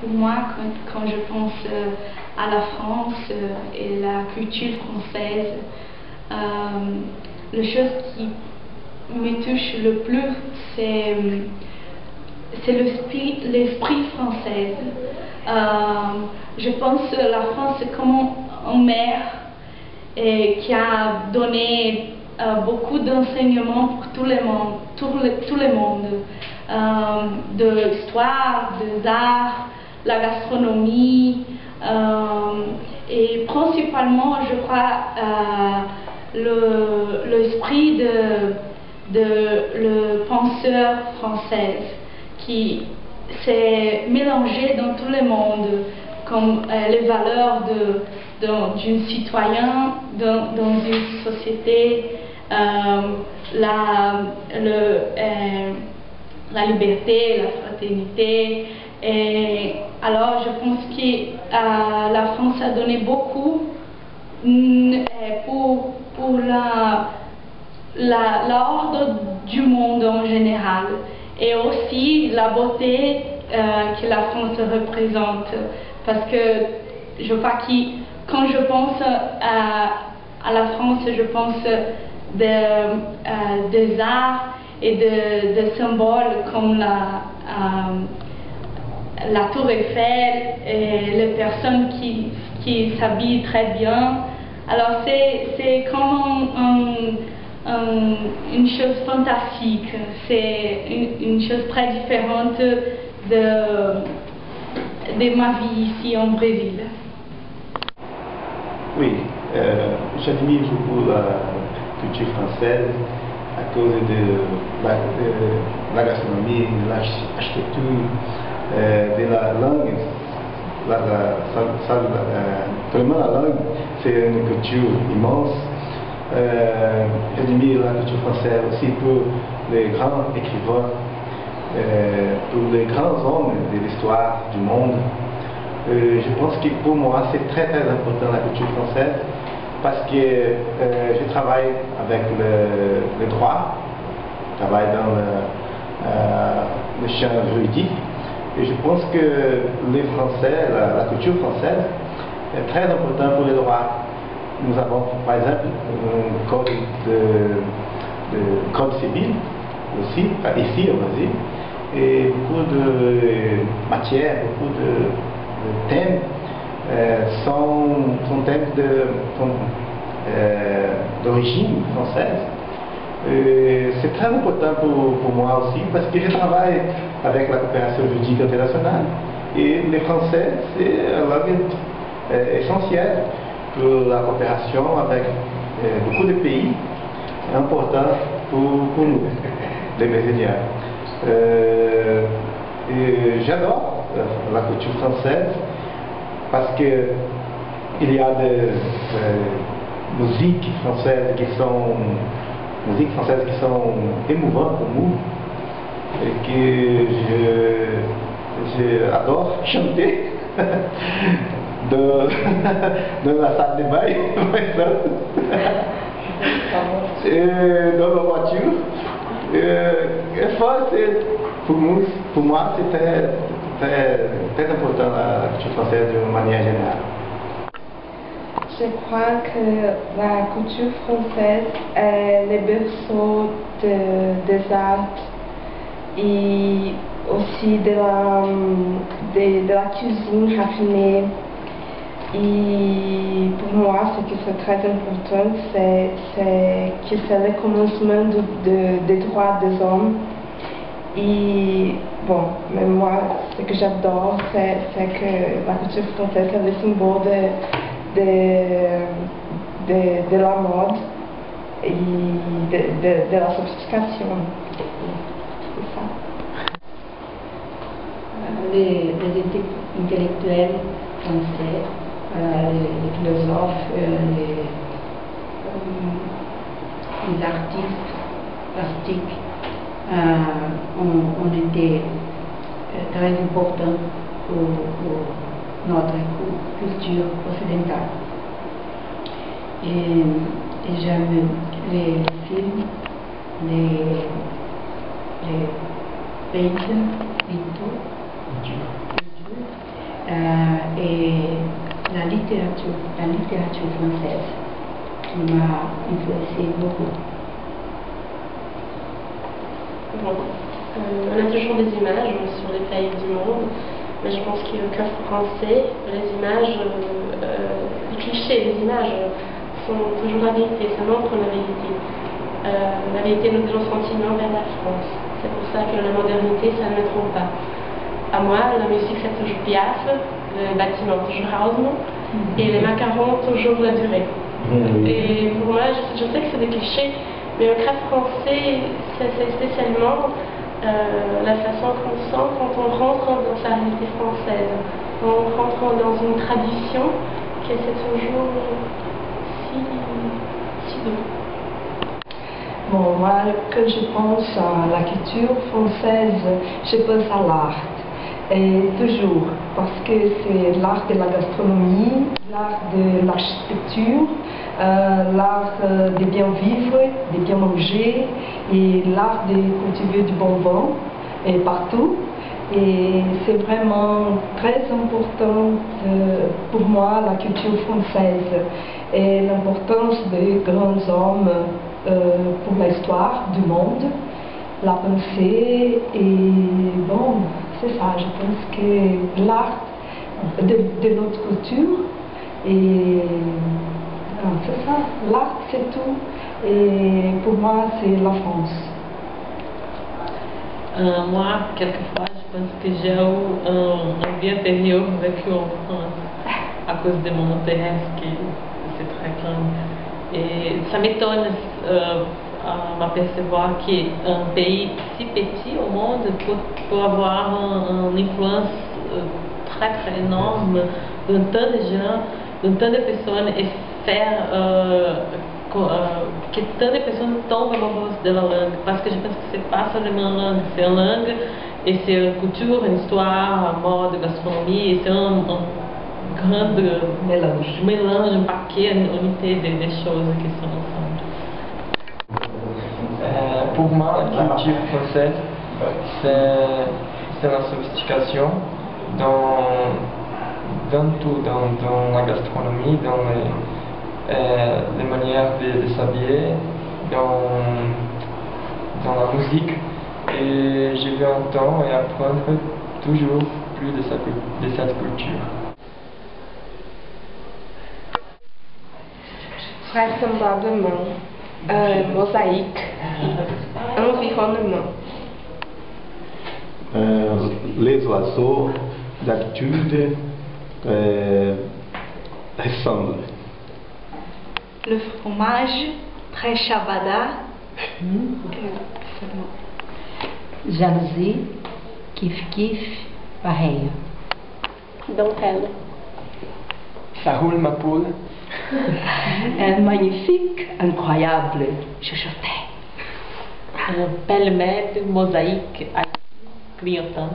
Pour moi, quand je pense à la France et la culture française, la chose qui me touche le plus, c'est l'esprit français. Je pense à la France comme une mère qui a donné beaucoup d'enseignements pour tout le monde, de l'histoire, des arts, la gastronomie, et principalement, je crois, l'esprit de le penseur français qui s'est mélangé dans tout le monde, comme les valeurs d'un citoyen dans une société, la liberté, la fraternité. Et alors je pense que la France a donné beaucoup pour l'ordre du monde en général, et aussi la beauté que la France représente, parce que je crois que quand je pense à la France, je pense des arts et de symboles comme la Tour Eiffel et les personnes qui s'habillent très bien. Alors c'est comme une chose fantastique, c'est une chose très différente de ma vie ici en Brésil. Oui, j'admire beaucoup la culture française à cause de la gastronomie, de l'architecture, de la langue. Vraiment la langue, c'est une culture immense. J'admire la culture française aussi pour les grands écrivains, pour les grands hommes de l'histoire du monde. Je pense que pour moi c'est très important la culture française, parce que je travaille avec le droit, je travaille dans le champ juridique, et je pense que les Français, la culture française est très importante pour les droits. Nous avons par exemple un code code civil aussi, ici au Brésil, et beaucoup de matières, beaucoup de thèmes sont thèmes d'origine française. C'est très important pour moi aussi, parce que je travaille avec la coopération juridique internationale, et le français c'est la langue essentielle pour la coopération avec beaucoup de pays importants pour nous, les Brésiliens. J'adore la culture française, parce que il y a des musiques françaises qui sont émouvantes pour nous, et que j'adore chanter dans la salle de bain, par exemple, et dans la voiture. Pour moi, c'est très important la culture française de manière générale. Je crois que la culture française est le berceau des arts et aussi de la cuisine raffinée. Et pour moi, ce qui est très important, c'est que c'est le commencement des droits des hommes. Et bon, mais moi, ce que j'adore, c'est que la culture française est le symbole de la mode et de la sophistication. C'est ça. Les intellectuels français, les philosophes, les artistes plastiques ont été très importants pour notre culture occidentale. Et j'aime les films, les peintres et tout. et la littérature française qui m'a influencé beaucoup. Bon, on a toujours des images sur les pays du monde, mais je pense qu'au cas français, les images, les clichés, les images sont toujours la vérité, ça montre la vérité. La vérité de nos sentiments vers la France. C'est pour ça que la modernité, ça ne me trompe pas. À moi, la musique, c'est toujours Piaf, le bâtiment, toujours Haussmann, et les macarons, toujours la durée. Et pour moi, je sais que c'est des clichés, mais au cas français, c'est spécialement la façon qu'on sent quand on rentre dans sa réalité française. On rentre dans une tradition que c'est toujours si doux. Bon, moi, quand je pense à la culture française, je pense à l'art. Et toujours, parce que c'est l'art de la gastronomie, l'art de l'architecture, l'art de bien vivre, de bien manger, et l'art de cultiver du bon vin et partout. Et c'est vraiment très important pour moi la culture française et l'importance des grands hommes pour l'histoire du monde, la pensée et bon, c'est ça, je pense que l'art de notre culture et c'est ça, l'art c'est tout et pour moi c'est la France. Moi, quelquefois, je pense que j'ai eu un vie intérieure vécu en France à cause de mon intérêt qui c'est très grand. Et ça m'étonne à m'apercevoir qu'un pays si petit au monde peut avoir une influence très très énorme dans tant de gens, dans tant de personnes et faire que tant de personnes tombent amoureuses de la langue. Parce que je pense que c'est pas seulement une langue, c'est une langue et c'est une culture, une histoire, une mode, gastronomie, et c'est un grand mélange, un paquet, une unité des choses qui sont ensemble. Pour moi, la culture française, c'est la sophistication dans tout, dans la gastronomie, dans les manières de s'habiller, dans la musique. Et je veux entendre et apprendre toujours plus de cette culture. Vraisemblablement, mosaïque, environnement. Les oiseaux d'habitude ressemblent. Le fromage, très chavada. Jalousie, kiff, pareil. Dentelle. Ça roule ma poule. Magnifique, incroyable, chuchotais. Pêle-mêle, mosaïque, clignotant.